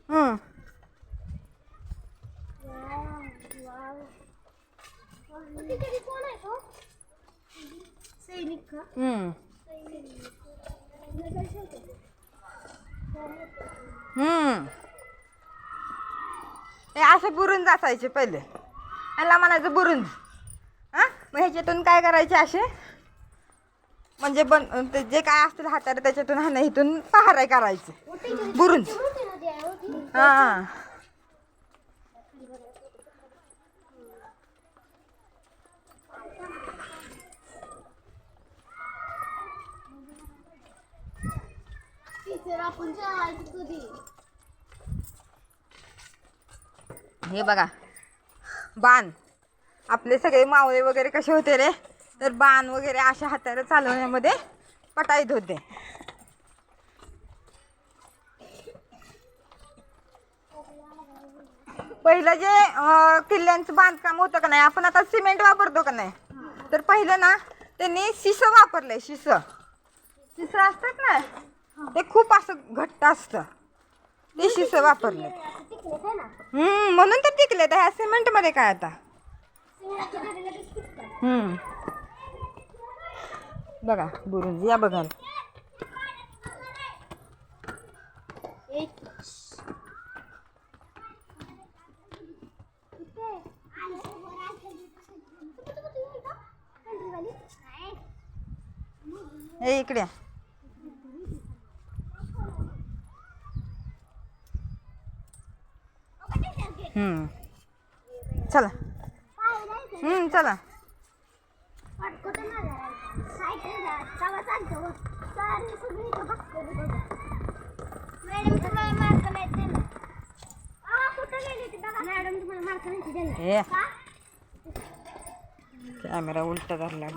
हम्म. हम्म. हम्म. हे असे बुरुंज असायचे पहिले, ह्याला म्हणायचं बुरुंज. हा, मग ह्याच्यातून काय करायचे असे, म्हणजे ते जे काय असतील हाताने त्याच्यातून हा नाही इथून पहाराय करायचे बुरुंज. हा. हे बघा बाण, आपले सगळे मावळे वगैरे कसे होते रे, तर बाण वगैरे अशा हाताने चालवण्यामध्ये पटाईत होते. पहिलं जे किल्ल्यांचं बांधकाम होतं का नाही, आपण आता सिमेंट वापरतो का नाही, तर पहिलं ना त्यांनी शिसं वापरलंय. शिसं असतात ना, ते खूप असं घट्ट असतं, ते शिसं वापरले. म्हणून तर टिकले. ह्या सिमेंट मध्ये काय आता. बघा बुरुंज, या बघा. हे इकडे. चला. चला. कॅमेरा उलटा धरला.